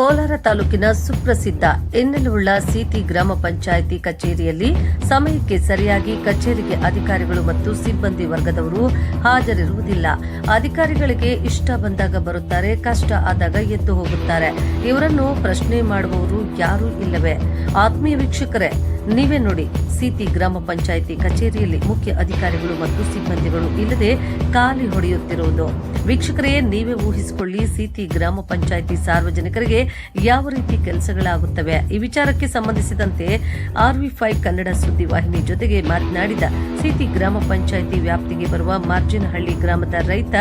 ಕೋಲಾರ ತಾಲೂಕಿನ ಸುಪ್ರಸಿದ್ಧ ಎನ್ನಲುಳ್ಳ ಸೀತಿ ಗ್ರಾಮ ಪಂಚಾಯಿತಿ ಕಚೇರಿಯಲ್ಲಿ ಸಮಯಕ್ಕೆ ಸರಿಯಾಗಿ ಕಚೇರಿಗೆ ಅಧಿಕಾರಿಗಳು ಮತ್ತು ಸಿಬ್ಬಂದಿ ವರ್ಗದವರು ಹಾಜರಿರುವುದಿಲ್ಲ. ಅಧಿಕಾರಿಗಳಿಗೆ ಇಷ್ಟ ಬಂದಾಗ ಬರುತ್ತಾರೆ, ಕಷ್ಟ ಆದಾಗ ಎದ್ದು ಹೋಗುತ್ತಾರೆ. ಇವರನ್ನು ಪ್ರಶ್ನೆ ಮಾಡುವವರು ಯಾರೂ ಇಲ್ಲವೇ? ಆತ್ಮೀಯ ವೀಕ್ಷಕರೇ, ನೀವೇ ನೋಡಿ, ಸೀತಿ ಗ್ರಾಮ ಪಂಚಾಯಿತಿ ಕಚೇರಿಯಲ್ಲಿ ಮುಖ್ಯ ಅಧಿಕಾರಿಗಳು ಮತ್ತು ಸಿಬ್ಬಂದಿಗಳು ಇಲ್ಲದೆ ಖಾಲಿ ಹೊಡೆಯುತ್ತಿರುವುದು. ವೀಕ್ಷಕರೇ, ನೀವೇ ಊಹಿಸಿಕೊಳ್ಳಿ, ಸೀತಿ ಗ್ರಾಮ ಪಂಚಾಯಿತಿ ಸಾರ್ವಜನಿಕರಿಗೆ ಯಾವ ರೀತಿ ಕೆಲಸಗಳಾಗುತ್ತವೆ. ಈ ವಿಚಾರಕ್ಕೆ ಸಂಬಂಧಿಸಿದಂತೆ RV5 ಕನ್ನಡ ಸುದ್ದಿವಾಹಿನಿ ಜೊತೆಗೆ ಮಾತನಾಡಿದ ಸೀತಿ ಗ್ರಾಮ ಪಂಚಾಯಿತಿ ವ್ಯಾಪ್ತಿಗೆ ಬರುವ ಮಾರ್ಜಿನಹಳ್ಳಿ ಗ್ರಾಮದ ರೈತ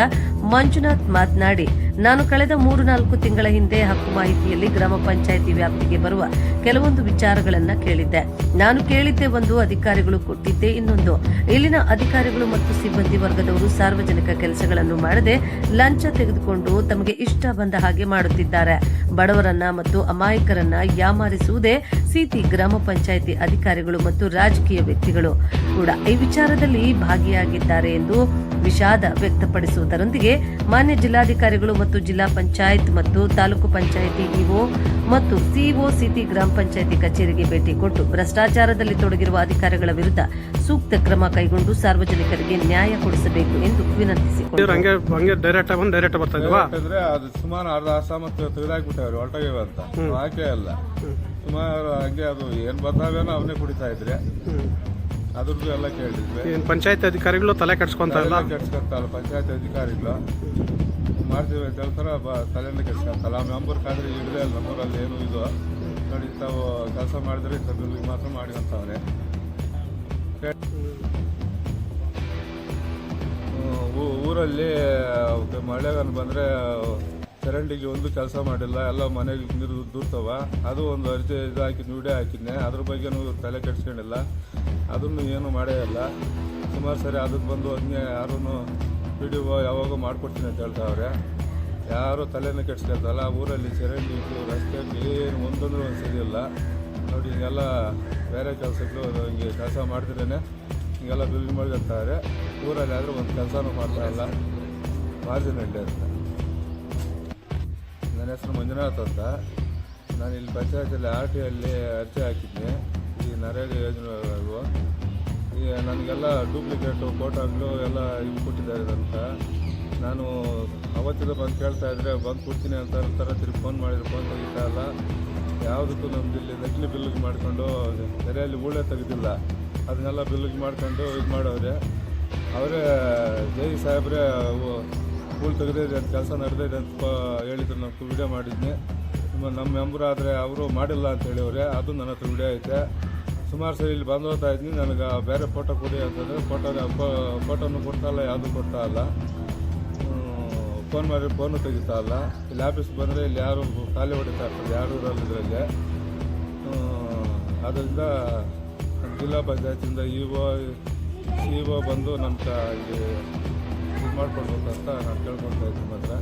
ಮಂಜುನಾಥ್ ಮಾತನಾಡಿ, ನಾನು ಕಳೆದ 3-4 ತಿಂಗಳ ಹಿಂದೆ ಹಕ್ಕು ಮಾಹಿತಿಯಲ್ಲಿ ಗ್ರಾಮ ಪಂಚಾಯಿತಿ ವ್ಯಾಪ್ತಿಗೆ ಬರುವ ಕೆಲವೊಂದು ವಿಚಾರಗಳನ್ನ ಕೇಳಿದ್ದೆ. ನಾನು ಕೇಳಿದ್ದೆ ಒಂದು, ಅಧಿಕಾರಿಗಳು ಕೊಟ್ಟಿದ್ದೆ ಇನ್ನೊಂದು. ಇಲ್ಲಿನ ಅಧಿಕಾರಿಗಳು ಮತ್ತು ಸಿಬ್ಬಂದಿ ವರ್ಗದವರು ಸಾರ್ವಜನಿಕ ಕೆಲಸಗಳನ್ನು ಮಾಡದೆ ಲಂಚ ತೆಗೆದುಕೊಂಡು ತಮಗೆ ಇಷ್ಟ ಬಂದ ಹಾಗೆ ಮಾಡುತ್ತಿದ್ದಾರೆ. ಬಡವರನ್ನ ಮತ್ತು ಅಮಾಯಕರನ್ನ ಯಾಮಾರಿಸುವುದೇ ಸೀತಿ ಗ್ರಾಮ ಪಂಚಾಯಿತಿ ಅಧಿಕಾರಿಗಳು ಮತ್ತು ರಾಜಕೀಯ ವ್ಯಕ್ತಿಗಳು ಕೂಡ ಈ ವಿಚಾರದಲ್ಲಿ ಭಾಗಿಯಾಗಿದ್ದಾರೆ ಎಂದು ವಿಷಾದ ವ್ಯಕ್ತಪಡಿಸುವುದರೊಂದಿಗೆ ಮಾನ್ಯ ಜಿಲ್ಲಾಧಿಕಾರಿಗಳು ಮತ್ತು ಜಿಲ್ಲಾ ಪಂಚಾಯತ್ ಮತ್ತು ತಾಲೂಕು ಪಂಚಾಯಿತಿ ಇಒ ಮತ್ತು ಸಿಇಒ ಸೀತಿ ಗ್ರಾಮ ಪಂಚಾಯಿತಿ ಕಚೇರಿಗೆ ಭೇಟಿ ಕೊಟ್ಟು ಭ್ರಷ್ಟಾಚಾರದಲ್ಲಿ ತೊಡಗಿರುವ ಅಧಿಕಾರಿಗಳ ವಿರುದ್ಧ ಸೂಕ್ತ ಕ್ರಮ ಕೈಗೊಂಡು ಸಾರ್ವಜನಿಕರಿಗೆ ನ್ಯಾಯ ಕೊಡಿಸಬೇಕು ಎಂದು ವಿನಂತಿಸಿಕೊಂಡರು. ಅದು ಸುಮಾರು ಅರ್ಧ ಅಸಾಮರ್ಥ್ಯ ತೆಗೆದಾಕ್ಬಿಟ್ಟವ್ರು ಹೊರಟೋಗಿವೆ ಅಂತ ಹಾಕೇ ಅಲ್ಲ. ಸುಮಾರು ಹಂಗೆ ಅದು ಏನ್ ಬರ್ತಾವೇನೋ ಅವನ್ನೇ ಕುಡಿತಾ ಇದ್ರೆ ಅದ್ರದ್ದು ಎಲ್ಲ ಕೇಳಿದ್ವಿ. ಪಂಚಾಯತ್ ಅಧಿಕಾರಿಗಳು ತಲೆ ಕೆಡ್ಸ್ಕೊಂತಾರಲ್ಲ, ಪಂಚಾಯತ್ ಅಧಿಕಾರಿಗಳು ಮಾಡ್ತೀವಿ ಅಂತ ಹೇಳ್ತಾರ, ತಲೆನೇ ಕೆಡ್ಸ್ಕೊಂತಲ್ಲ. ಮೆಂಬರ್ ಕಾದ್ರೆ ಇಡಲೇ ಅಲ್ಲ, ನಮ್ಮೂರಲ್ಲಿ ಏನು ಇದು ನೋಡಿ, ತಾವು ಕೆಲಸ ಮಾಡಿದ್ರೆ ಇಂಥ ಬಿಲ್ಗೆ ಮಾತ್ರ ಮಾಡಿದಂತವ್ರೆ. ಊರಲ್ಲಿ ಮಳೆಗಾಲ ಬಂದರೆ ಚರಂಡಿಗೆ ಒಂದು ಕೆಲಸ ಮಾಡಿಲ್ಲ, ಎಲ್ಲ ಮನೆಗೆ ನೀರು ದೂರ್ತವ. ಅದು ಒಂದು ಅರ್ಜಿ ಇದು ಹಾಕಿದ್ನಿ, ವಿಡಿಯೋ ಹಾಕಿದ್ನೆ, ಅದ್ರ ಬಗ್ಗೆನೂ ತಲೆ ಕೆಡ್ಸ್ಕೊಂಡಿಲ್ಲ, ಅದನ್ನು ಏನು ಮಾಡೇ ಇಲ್ಲ. ಸುಮಾರು ಸರಿ ಅದಕ್ಕೆ ಬಂದು ಅದನ್ನೇ ಯಾರೂ ವಿಡಿಯೋ ಯಾವಾಗ ಮಾಡ್ಕೊಡ್ತೀನಿ ಅಂತ ಹೇಳ್ತಾವ್ರೆ. ಯಾರೂ ತಲೆನೇ ಕೆಡ್ಸ್ಕೊಳ್ತಲ್ಲ. ಊರಲ್ಲಿ ಚರಂಡಿ ಇದ್ದು ರಸ್ತೆಯಲ್ಲಿ ಏನು ಒಂದೊಂದು ಒಂದು ಸರಿ ಇಲ್ಲ ನೋಡಿ. ಹಿಂಗೆಲ್ಲ ಬೇರೆ ಕೆಲಸಗಳು ಹಿಂಗೆ ಕೆಲಸ ಮಾಡ್ತಿದ್ದೇನೆ, ಹಿಂಗೆಲ್ಲ ಬಿಲ್ ಮಾಡ್ಕೊಳ್ತಾರೆ. ಊರಲ್ಲಿ ಆದರೂ ಒಂದು ಕೆಲಸನೂ ಮಾಡ್ತಾ ಇಲ್ಲ. ಮಾರ್ಜಿನಹಳ್ಳಿ ಅಂತ ನನ್ನ ಹೆಸರು ಮಂಜುನಾಥ್ ಅಂತ. ನಾನು ಇಲ್ಲಿ ಪಂಚಾಯತಿಯಲ್ಲಿ RTಯಲ್ಲಿ ಅರ್ಜಿ ಹಾಕಿದ್ದೆ. ಈ ನರೇಗಾ ಯೋಜನೆಗಳು ಈಗ ನನಗೆಲ್ಲ ಡೂಪ್ಲಿಕೇಟು ಫೋಟೋಗಳು ಎಲ್ಲ ಇವು ಕೊಟ್ಟಿದ್ದಾರೆ ಅಂತ. ನಾನು ಅವತ್ತಿಂದ ಬಂದು ಕೇಳ್ತಾ ಇದ್ರೆ ಬಂದು ಕೊಡ್ತೀನಿ ಅಂತ ಹೇಳ್ತಾರೆ. ತಿರುಗಿ ಫೋನ್ ಮಾಡಿದ್ರೆ ಫೋನ್ ತೆಗಿತಾ ಇಲ್ಲ. ಯಾವುದಕ್ಕೂ ನಮ್ದು ಇಲ್ಲಿ ನಕಲಿ ಬಿಲ್ಲಿಗೆ ಮಾಡಿಕೊಂಡು ಸರಿಯಲ್ಲಿ ಊಳೆ ತೆಗೆದಿಲ್ಲ, ಅದನ್ನೆಲ್ಲ ಬಿಲ್ಲಿಗೆ ಮಾಡ್ಕೊಂಡು ಇದು ಮಾಡೋರೆ. ಅವರೇ ಜೈ ಸಾಹೇಬ್ರೆ ಹೂಳು ತೆಗೆದಿದೆ ಅಂತ, ಕೆಲಸ ನಡೆದಿದೆ ಅಂತ ಹೇಳಿದ್ರು. ನಾನು ವಿಡಿಯೋ ಮಾಡಿದ್ನಿ. ನಮ್ಮ ಮೆಂಬರ್ ಆದರೆ ಅವರು ಮಾಡಿಲ್ಲ ಅಂತ ಹೇಳಿವ್ರೆ. ಅದು ನನ್ನ ಹತ್ರ ವಿಡಿಯೋ ಐತೆ. ಸುಮಾರು ಸರಿ ಇಲ್ಲಿ ಬಂದು ಹೋಗ್ತಾ ಇದ್ನಿ, ನನಗೆ ಬೇರೆ ಫೋಟೋ ಕೊಡಿ ಅಂತಂದರೆ ಫೋಟೋನು ಕೊಡ್ತಾ ಇಲ್ಲ, ಯಾವುದೂ ಕೊಡ್ತಾ ಇಲ್ಲ. ಫೋನ್ ಮಾಡಿದ್ರೆ ಫೋನು ತೆಗಿತಾ ಇಲ್ಲ. ಇಲ್ಲಿ ಆಫೀಸ್ಗೆ ಬಂದರೆ ಇಲ್ಲಿ ಯಾರು ಖಾಲಿ ಹೊಡಿತಾ ಇರ್ತಾರೆ, ಯಾರು ಇರೋಲ್ಲ ಇದರಲ್ಲಿ. ಅದರಿಂದ ಜಿಲ್ಲಾ ಪಂಚಾಯತಿಂದ ಇಒ ಬಂದು ನಮ್ಮ ಇಲ್ಲಿ ಇದು ಮಾಡ್ಕೊಡ್ಬೇಕಂತ ನಾನು ಕೇಳ್ಕೊತಾ ಇದ್ದೀನಿ ಮಾತ್ರ.